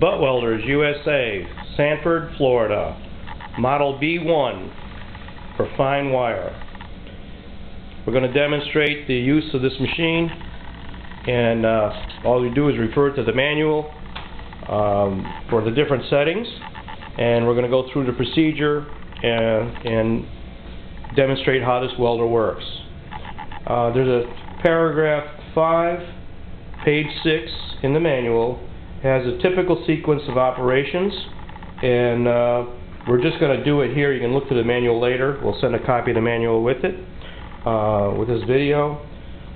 Butt Welders USA, Sanford, Florida. Model B-1 for fine wire. We're going to demonstrate the use of this machine, and all we do is refer to the manual for the different settings, and we're going to go through the procedure and demonstrate how this welder works. There's a paragraph 5, page 6 in the manual. It has a typical sequence of operations, and we're just going to do it here. You can look to the manual later. We'll send a copy of the manual with it, with this video.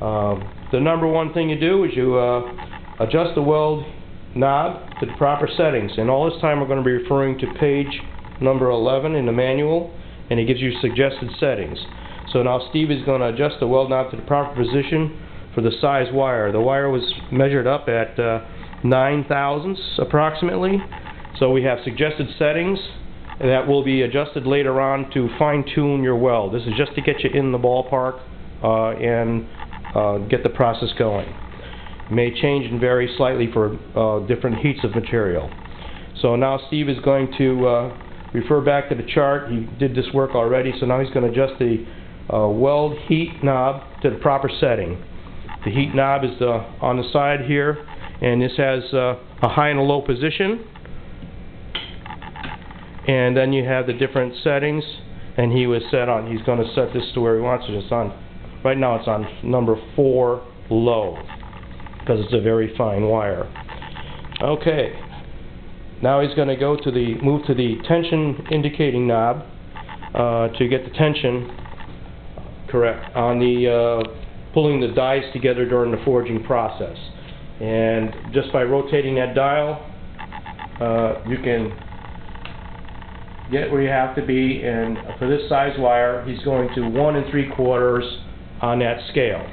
The number one thing you do is you adjust the weld knob to the proper settings, and all this time we're going to be referring to page number 11 in the manual, and it gives you suggested settings. So now Steve is going to adjust the weld knob to the proper position for the size wire. The wire was measured up at 9 thousandths approximately, so we have suggested settings that will be adjusted later on to fine-tune your weld. This is just to get you in the ballpark and get the process going. It may change and vary slightly for different heats of material. So now Steve is going to refer back to the chart. He did this work already, so now he's going to adjust the weld heat knob to the proper setting. The heat knob is on the side here, and this has a high and a low position. And then you have the different settings, and he's going to set this to where he wants it. It's on, right now it's on number 4 low, because it's a very fine wire. Okay, now he's going to go to move to the tension indicating knob to get the tension correct on the pulling the dies together during the forging process. And just by rotating that dial, you can get where you have to be. And for this size wire, he's going to 1 3/4 on that scale.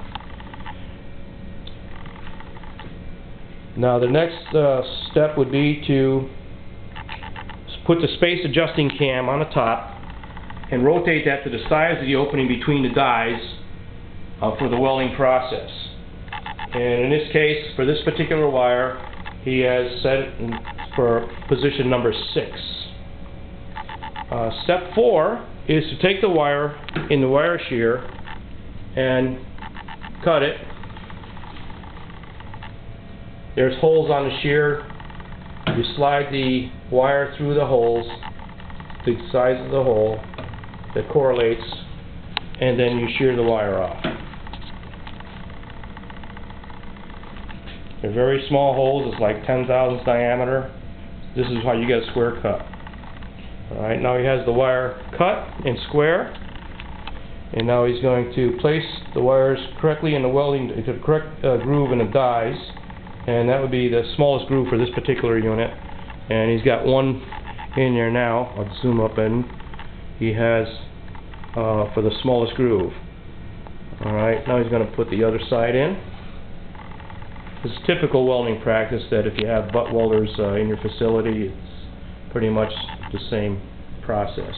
Now the next step would be to put the space adjusting cam on the top and rotate that to the size of the opening between the dies for the welding process. And in this case, for this particular wire, he has set it for position number 6. Step 4 is to take the wire in the wire shear and cut it. There's holes on the shear. You slide the wire through the holes, the size of the hole that correlates, and then you shear the wire off. They're very small holes. It's like 10 thousandths diameter. This is how you get a square cut. Alright, now he has the wire cut and square, and now he's going to place the wires correctly in the welding, into the correct groove in the dies, and that would be the smallest groove for this particular unit. And he's got one in there now. I'll zoom up in. He has for the smallest groove. Alright, now he's going to put the other side in. This is typical welding practice, that if you have butt welders in your facility, it's pretty much the same process.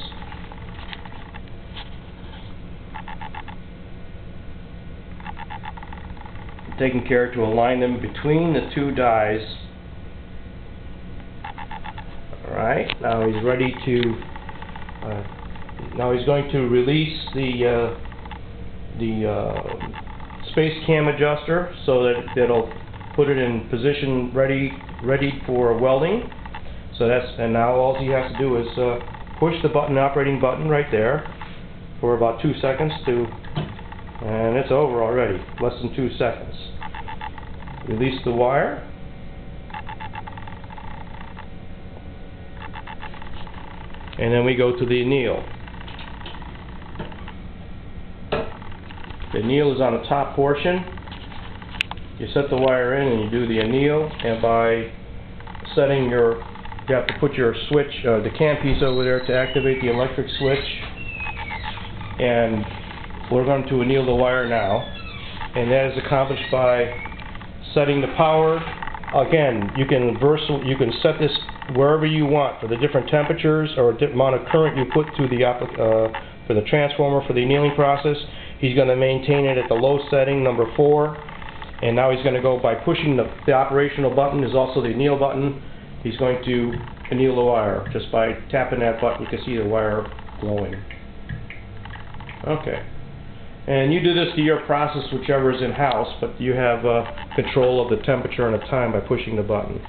Taking care to align them between the two dies. Alright, now he's ready to now he's going to release the space cam adjuster so that it'll put it in position ready for welding. So and now all he has to do is push the operating button right there for about 2 seconds and it's over already, less than 2 seconds. Release the wire. And then we go to the anneal. The anneal is on the top portion. You set the wire in and you do the anneal, and by setting you have to put your switch, the cam piece over there to activate the electric switch, and we're going to anneal the wire now, and that is accomplished by setting the power. Again, you can set this wherever you want for the different temperatures or amount of current you put to the for the transformer for the annealing process. He's going to maintain it at the low setting, number 4, and now he's going to go by pushing the operational button is also the anneal button, he's going to anneal the wire. Just by tapping that button, you can see the wire glowing. Okay. And you do this to your process, whichever is in-house, but you have control of the temperature and the time by pushing the button.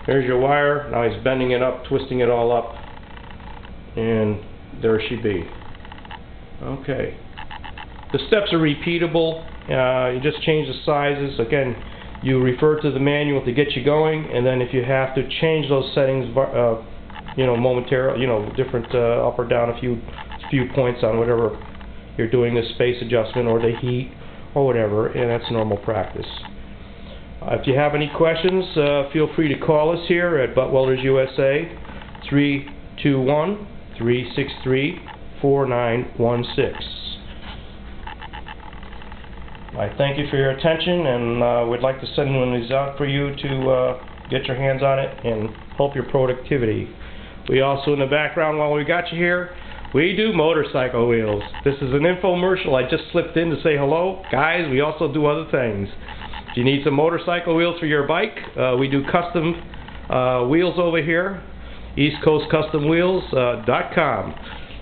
There's your wire. Now he's bending it up, twisting it all up, and there she be. Okay. The steps are repeatable. You just change the sizes. Again, you refer to the manual to get you going, and then if you have to change those settings, momentarily, different up or down a few points on whatever you're doing, the space adjustment or the heat or whatever, and that's normal practice. If you have any questions, feel free to call us here at Butt Welders USA, 321-363-4916. I thank you for your attention, and we'd like to send one of these out for you to get your hands on it and help your productivity. We also, in the background, while we got you here, we do motorcycle wheels. This is an infomercial. I just slipped in to say hello. Guys, we also do other things. If you need some motorcycle wheels for your bike, we do custom wheels over here. EastCoastCustomWheels.com.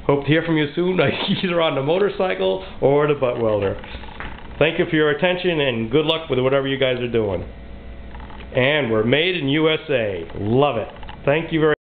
Hope to hear from you soon, either on the motorcycle or the butt welder. Thank you for your attention, and good luck with whatever you guys are doing. And we're made in USA. Love it. Thank you very much.